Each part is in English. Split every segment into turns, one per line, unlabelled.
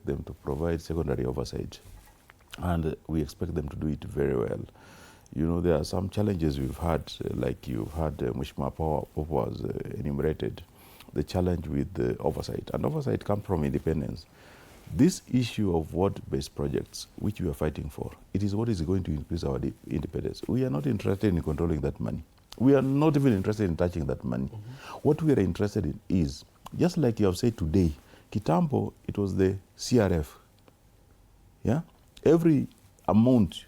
them to provide secondary oversight, and we expect them to do it very well. You know, there are some challenges we've had, like you've had Mheshimiwa Popo has enumerated, the challenge with the oversight. And oversight comes from independence. This issue of ward-based projects, which we are fighting for, it is what is going to increase our independence. We are not interested in controlling that money. We are not even interested in touching that money. Mm-hmm. What we are interested in is, just like you have said today, Kitambo, it was the CRF. Yeah? Every amount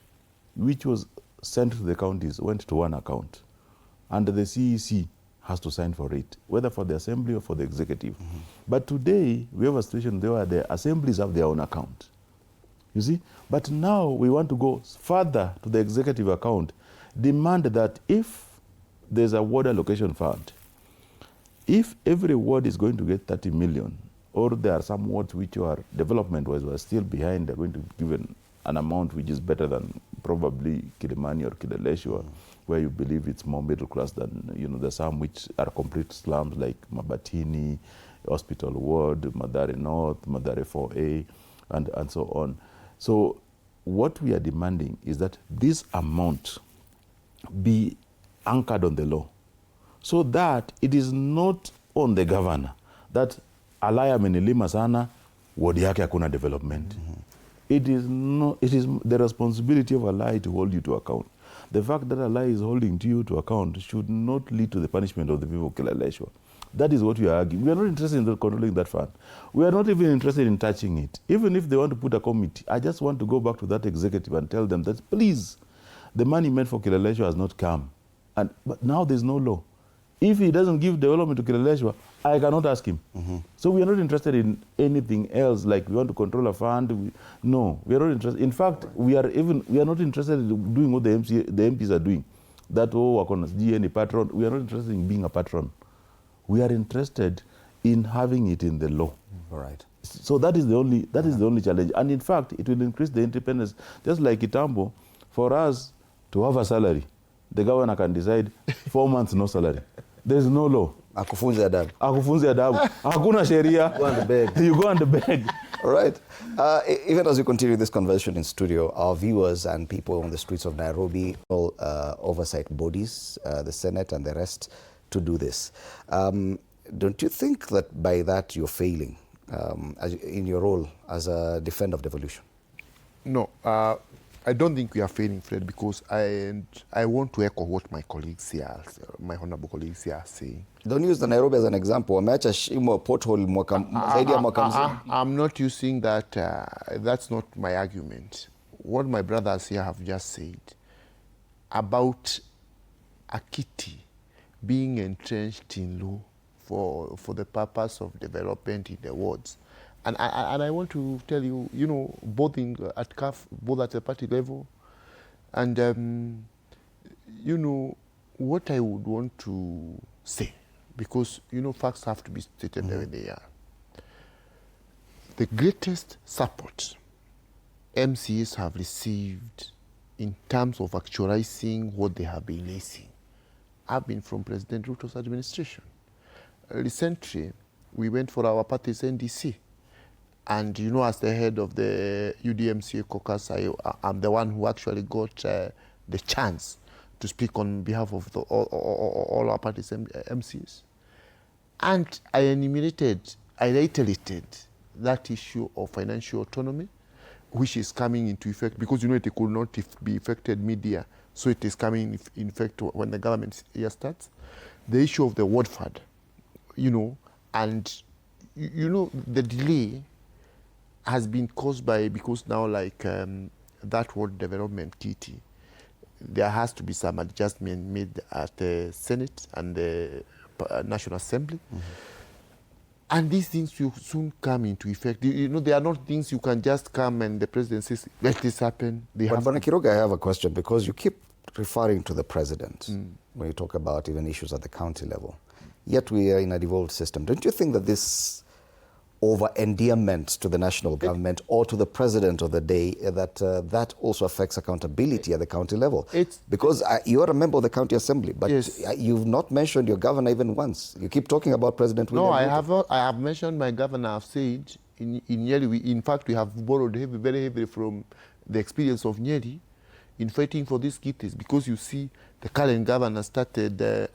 which was sent to the counties went to one account. And the CEC has to sign for it, whether for the assembly or for the executive. Mm-hmm. But today, we have a situation there where the assemblies have their own account. You see? But now we want to go further to the executive account, demand that if there's a ward allocation fund, if every ward is going to get 30 million, or there are some wards which are development-wise were still behind, they're going to give an amount which is better than probably Kilimani or Kileleshwa, where you believe it's more middle class than, you know, there's some which are complete slums like Mabatini, Hospital Ward, Madare North, Madare 4A, and so on. So what we are demanding is that this amount be anchored on the law, so that it is not on the governor that Alaya amenilima sana, wadi yake hakuna development. Mm-hmm. It is the responsibility of Alaya to hold you to account. The fact that Alaya is holding you to account should not lead to the punishment of the people of Kileleshwa. That is what we are arguing. We are not interested in controlling that fund. We are not even interested in touching it. Even if they want to put a committee, I just want to go back to that executive and tell them that, please, the money meant for Kileleshwa has not come. But now there's no law. If he doesn't give development to Kileleshwa, I cannot ask him. Mm-hmm. So we are not interested in anything else, like we want to control a fund. No, we are not interested. In fact, we are not interested in doing what the MPs are doing. That, any patron. We are not interested in being a patron. We are interested in having it in the law.
All right.
So that is the only challenge. And in fact, it will increase the independence. Just like Kitambo, for us to have a salary, the governor can decide 4 months no salary. There is no law.
Akufunze adabu.
Akufunze adabu. Hakuna sheria.
Go and beg.
You go and beg.
All right. Even as we continue this conversation in studio, our viewers and people on the streets of Nairobi, all oversight bodies, the Senate and the rest, to do this. Don't you think that by that you're failing in your role as a defender of devolution?
No. I don't think we are failing, Fred, because I want to echo what my colleagues here, my honorable colleagues here are saying.
Don't use the Nairobi as an example. Pothole
I'm not using that. That's not my argument. What my brothers here have just said about Akiti being entrenched in law for the purpose of development in the wards. And I want to tell you, you know, both at CAF, both at the party level, and, you know, what I would want to say, because, you know, facts have to be stated the way they are. The greatest support MCAs have received in terms of actualizing what they have been lacing have been from President Ruto's administration. Recently, we went for our party's NDC. And, you know, as the head of the UDMCA caucus, I'm the one who actually got the chance to speak on behalf of all our party's MCs. And I reiterated that issue of financial autonomy, which is coming into effect, because, you know, it could not be affected mid-year, so it is coming in effect when the government year starts. The issue of the ward fund, you know, and, you know, the delay has been caused by, because now, like that ward development kitty, there has to be some adjustment made at the Senate and the National Assembly. Mm-hmm. And these things will soon come into effect. You know, they are not things you can just come and the president says, let this happen.
But Kiruga, I have a question, because you keep referring to the president when you talk about even issues at the county level. Yet we are in a devolved system. Don't you think that this over-endearment to the national government or to the president of the day, that also affects accountability at the county level? Because you are a member of the county assembly, but yes, you've not mentioned your governor even once. You keep talking about President William Ruto.
I have mentioned my governor. I've said In Nyeri, in fact, we have borrowed very heavily from the experience of Nyeri in fighting for these kitties, because you see the current governor started, and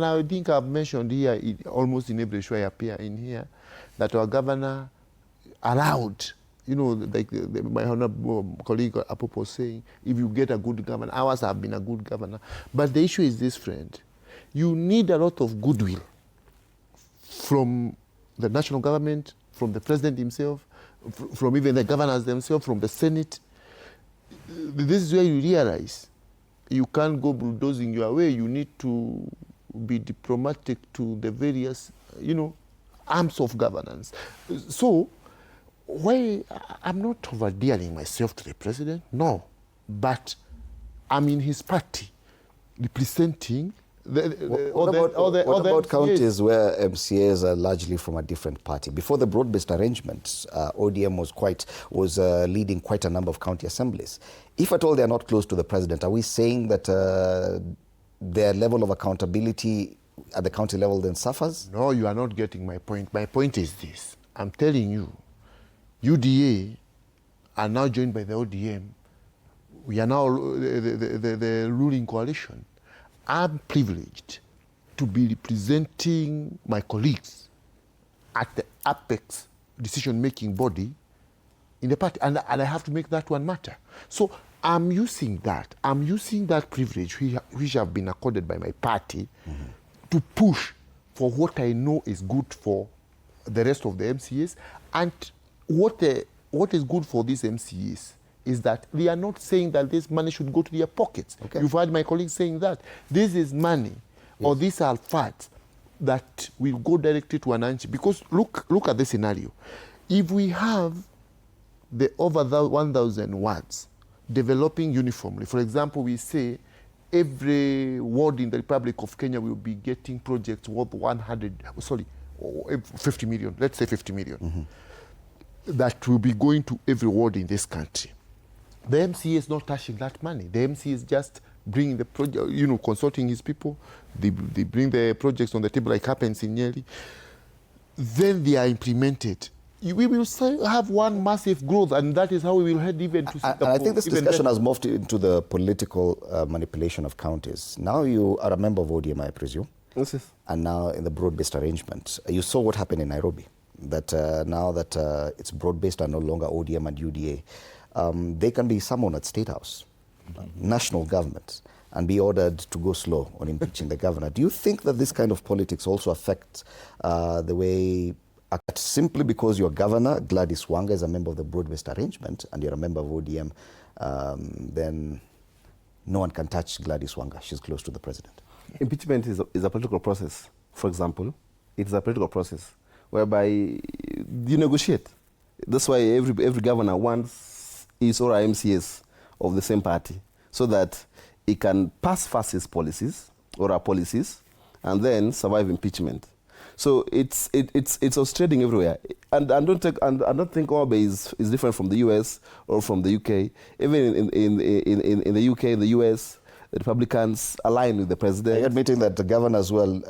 I think I've mentioned here, almost in every show I appear in here, that our governor allowed, you know, like my honorable colleague Apopo was saying, if you get a good governor, ours have been a good governor. But the issue is this, friend. You need a lot of goodwill from the national government, from the president himself, from even the governors themselves, from the Senate. This is where you realize you can't go bulldozing your way. You need to be diplomatic to the various, you know, arms of governance. So, why I'm not overdealing myself to the president, no, but I'm in his party, representing
What about counties where MCAs are largely from a different party? Before the broad-based arrangement, ODM was leading quite a number of county assemblies. If at all they are not close to the president, are we saying that their level of accountability at the county level then suffers?
No, you are not getting my point. My point is this. I'm telling you, UDA are now joined by the ODM. We are now the ruling coalition. I'm privileged to be representing my colleagues at the apex decision-making body in the party, and I have to make that one matter. So I'm using that privilege which have been accorded by my party to push for what I know is good for the rest of the MCAs, and what is good for these MCAs is that they are not saying that this money should go to their pockets. Okay. You've heard my colleagues saying that. This is money, or these are funds that will go directly to Wananchi. Because look at the scenario. If we have the over 1,000 wards developing uniformly, for example, we say every ward in the Republic of Kenya will be getting projects worth 50 million, let's say 50 million, that will be going to every ward in this country. The MCA is not touching that money. The MCA is just bringing the project, you know, consulting his people. They bring the projects on the table, like happens in Nyeri. Then they are implemented. We will have one massive growth, and that is how we will head even to Singapore.
I think this discussion has moved into the political manipulation of counties. Now you are a member of ODM, I presume.
Yes.
And now in the broad-based arrangement. You saw what happened in Nairobi, that now that it's broad-based and no longer ODM and UDA, they can be summoned at State House, national government, and be ordered to go slow on impeaching the governor. Do you think that this kind of politics also affects the way, simply because your governor, Gladys Wanga, is a member of the broad-based arrangement and you're a member of ODM, then no one can touch Gladys Wanga? She's close to the president.
Impeachment is a political process. For example, it's a political process whereby you negotiate. That's why every governor wants his or her MCAs of the same party, so that he can pass first his policies or our policies and then survive impeachment. So it's Australian everywhere. And I don't think OAB is different from the US or from the UK. Even in the UK, in the US, the Republicans align with the president.
Are you admitting that the governor as well,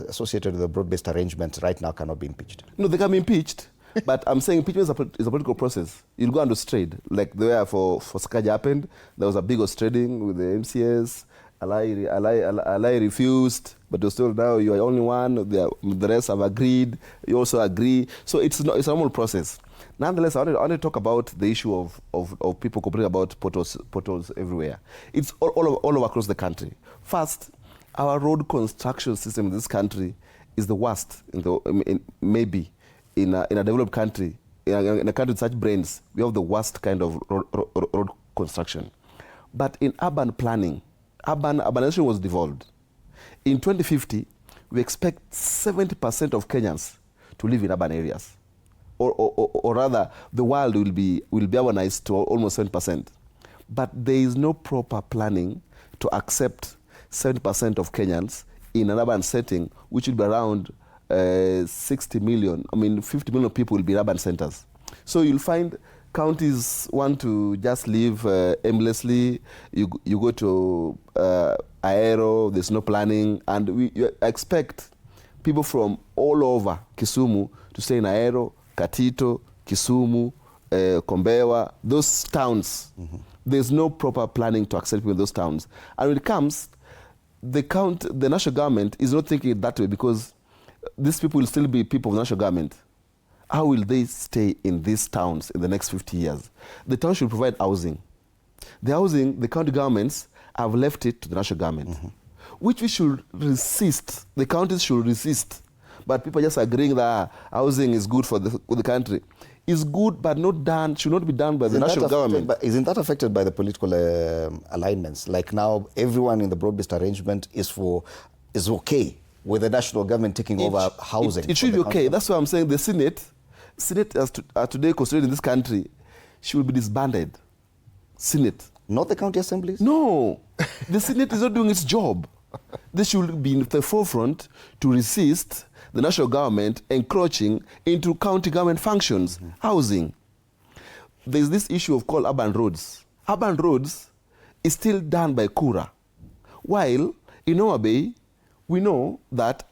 associated with the broad-based arrangement, right now cannot be impeached? No,
they can be impeached. But I'm saying impeachment is a political process. You'll go on Australia, like the way for Sakaja happened. There was a big Australia with the MCAs. Alai refused, but you're still now you are only one. The rest have agreed. You also agree. So it's a normal process. Nonetheless, I want to talk about the issue of people complaining about potholes everywhere. It's all over across the country. First, our road construction system in this country is the worst maybe. In a developed country, in a country with such brains, we have the worst kind of road construction. But in urban planning, urbanization was devolved. In 2050, we expect 70% of Kenyans to live in urban areas. Or rather, the world will be urbanized to almost 7%. But there is no proper planning to accept 70% of Kenyans in an urban setting, which will be around 60 million, 50 million people will be urban centers. So you'll find counties want to just live aimlessly. You go to Aero, there's no planning, and we expect people from all over Kisumu to stay in Aero, Katito, Kisumu, Kombewa, those towns. There's no proper planning to accept people in those towns. And when it comes, the national government is not thinking it that way, because these people will still be people of the national government. How will they stay in these towns in the next 50 years? The town should provide housing. The housing, the county governments have left it to the national government, which we should resist. The counties should resist. But people just agreeing that housing is good for the country. Is good, but not done, should not be done by the national government.
Isn't that affected by the political alignments? Like now, everyone in the broad-based arrangement is okay with the national government taking over housing.
It should be okay. That's why I'm saying the Senate as today constituted in this country, should be disbanded. Senate.
Not the county assemblies?
No. The Senate is not doing its job. They should be in the forefront to resist the national government encroaching into county government functions, housing. There's this issue of called urban roads. Urban roads is still done by Kura. While in Homa Bay, we know that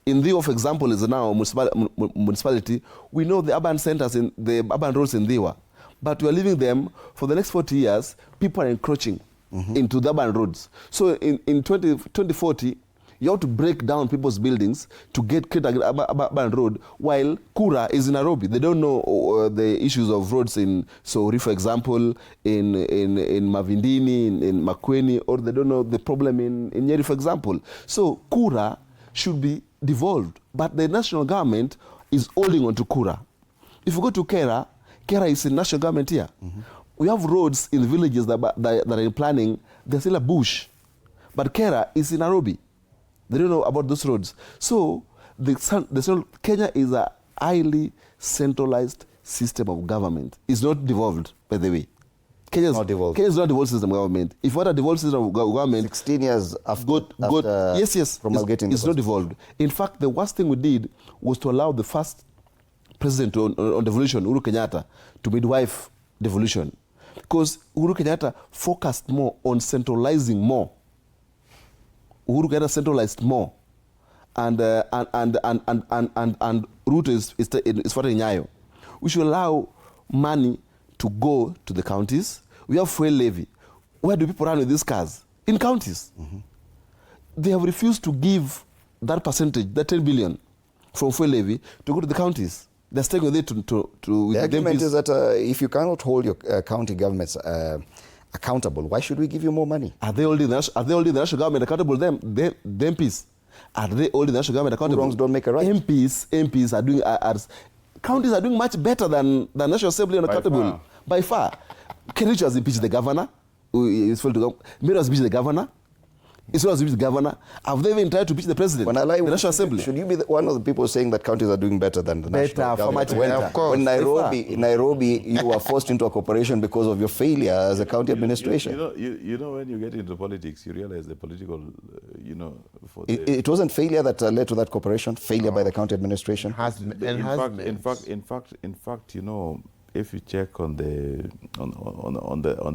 in Dhiwa, for example, is now municipality, we know the urban centers in the urban roads in Dhiwa. But we are leaving them for the next 40 years, people are encroaching into the urban roads. So in 2040, you have to break down people's buildings to create an urban road, while Kura is in Nairobi. They don't know the issues of roads in Sori, for example, in Mavindini, in Makueni, or they don't know the problem in Nyeri, for example. So Kura should be devolved, but the national government is holding on to Kura. If you go to Kera is in national government here. We have roads in the villages that are in planning, they're still a bush. But Kera is in Nairobi. They don't know about those roads. So Kenya is a highly centralized system of government. It's not devolved, by the way. Kenya is not a devolved system of government. If you want a devolved system of government,
16 years after
yes,
promulgating
it's not devolved. In fact, the worst thing we did was to allow the first president on devolution, Uhuru Kenyatta, to midwife devolution. Because Uhuru Kenyatta focused more on centralizing more. Uhuru Kenyatta centralized more, and route is following Nyayo. We should allow money to go to the counties. We have fuel levy. Where do people run with these cars? In counties. They have refused to give that percentage, that 10 billion from fuel levy, to go to the counties. They're staying with it to
the argument is that if you cannot hold your county governments accountable, why should we give you more money?
Are they holding the national government accountable? The MPs. Are they holding the national government accountable?
Wrongs don't make a right.
MPs are doing. Counties are doing much better than the National Assembly and accountable. By far. Kericho has impeached the governor. Miro has impeached the governor. Israel has impeached the governor. Have they even tried to impeach the president? The National Assembly.
Should you be one of the people saying that counties are doing better than the national government? When Nairobi, you were forced into a corporation because of your failure as a county administration.
You know, when you get into politics, you realize the political,
it wasn't failure that led to that corporation. Failure by the county administration.
In fact, if you check on the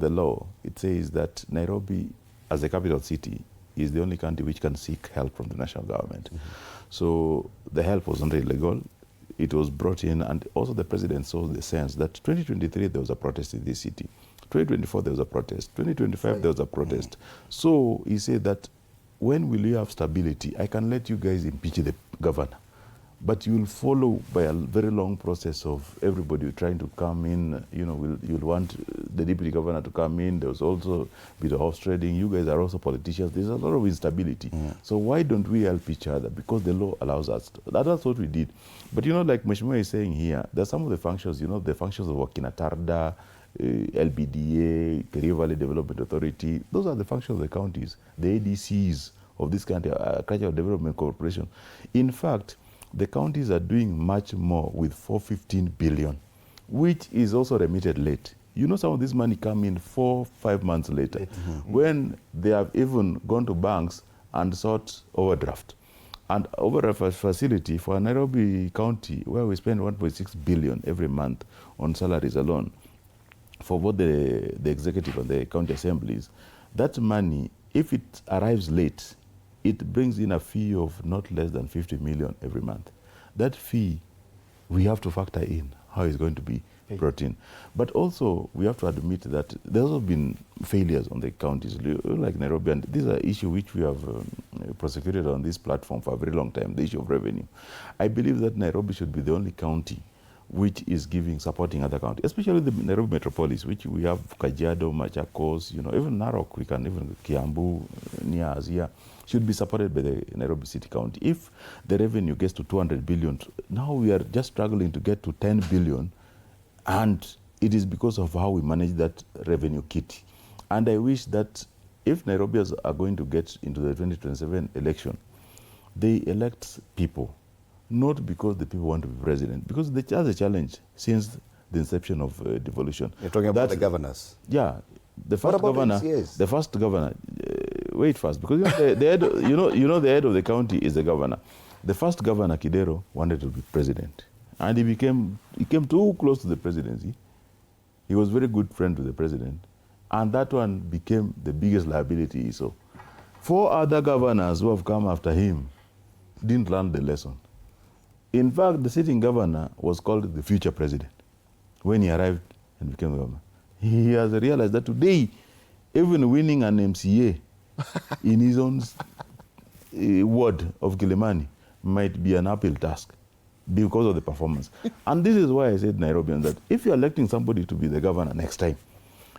law, it says that Nairobi, as a capital city, is the only country which can seek help from the national government. So the help wasn't illegal. It was brought in, and also the president saw the sense that 2023 there was a protest in this city. 2024 there was a protest. 2025 there was a protest. So he said that when will you have stability? I can let you guys impeach the governor, but you will follow by a very long process of everybody trying to come in. You'll want the deputy governor to come in. There was also a bit of horse trading. You guys are also politicians. There's a lot of instability. So why don't we help each other? Because the law allows us to. That's what we did. But like Mheshimiwa is saying here, there's some of the functions, the functions of Wakina Tarda, LBDA, Kerio Valley Development Authority. Those are the functions of the counties, the ADCs of this country, Agricultural Development Corporation. In fact, the counties are doing much more with 415 billion, which is also remitted late. Some of this money come in 4-5 months later, when they have even gone to banks and sought overdraft. And overdraft facility for Nairobi County, where we spend 1.6 billion every month on salaries alone, for both the executive and the county assemblies, that money, if it arrives late, it brings in a fee of not less than 50 million every month. That fee, we have to factor in. how it's going to be brought in. But also, we have to admit that there's also been failures on the counties, like Nairobi, and these are issues which we have prosecuted on this platform for a very long time, the issue of revenue. I believe that Nairobi should be the only county which is supporting other counties, especially the Nairobi metropolis, which we have Kajiado, Machakos, even Narok, we can even Kiambu, near us here, should be supported by the Nairobi City County. If the revenue gets to 200 billion, now we are just struggling to get to 10 billion, and it is because of how we manage that revenue kit. And I wish that if Nairobians are going to get into the 2027 election, they elect people, not because the people want to be president, because that's a challenge since the inception of devolution.
You're talking about the governors?
Yeah. The first governor,
MCAs?
the first governor, wait first, because the head, the head of the county is the governor. The first governor, Kidero, wanted to be president. And he came too close to the presidency. He was very good friend with the president. And that one became the biggest liability he saw. 4 other governors who have come after him didn't learn the lesson. In fact, the sitting governor was called the future president when he arrived and became the governor. He has realized that today, even winning an MCA in his own ward of Kilimani might be an uphill task because of the performance. And this is why I said, Nairobians, that if you're electing somebody to be the governor next time,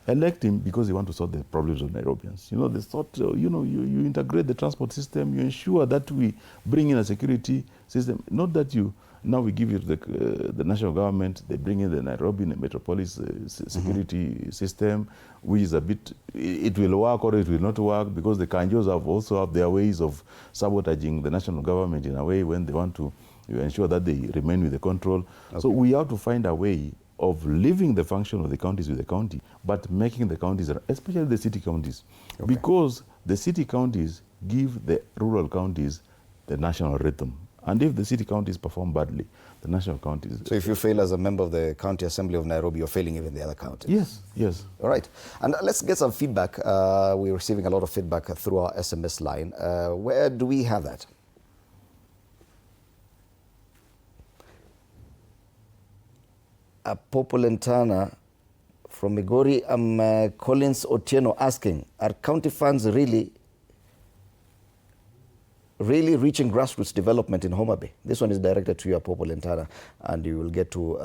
elect him because you want to solve the problems of Nairobians. You integrate the transport system, you ensure that we bring in a security system, not that now we give it to the national government, they bring in the Nairobi metropolis security system, which is it will work or it will not work, because the Kanjos also have their ways of sabotaging the national government in a way when they want to ensure that they remain with the control. Okay. So we have to find a way of leaving the function of the counties with the county, but making the counties, especially the city counties, because the city counties give the rural counties the national rhythm. And if the city counties perform badly, the national counties...
So if you fail as a member of the County Assembly of Nairobi, you're failing even the other counties?
Yes, yes.
All right. And let's get some feedback. We're receiving a lot of feedback through our SMS line. Where do we have that? Popolentana from Migori, Collins Otieno asking, are county funds really reaching grassroots development in Homa Bay? This one is directed to you, Popolentana, and you will get to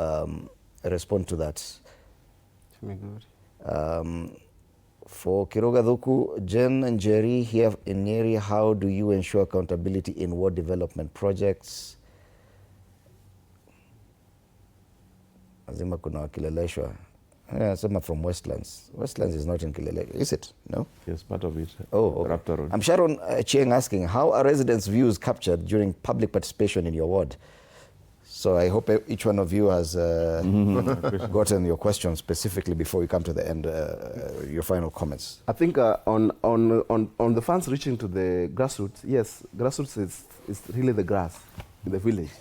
respond to that. For Kiroga Dhuku, Jen and Jerry here in Nyeri, how do you ensure accountability in ward development projects? Azima kuna Kileleshwa. Some are from Westlands. Westlands is not in Kileleshwa, is it? No?
Yes, part of it.
Oh, okay.
Raptor Road.
I'm Sharon Chieng asking, how are residents' views captured during public participation in your ward? So I hope each one of you has gotten your question specifically before we come to the end, your final comments.
I think on the funds reaching to the grassroots, yes, grassroots is really the grass in the village.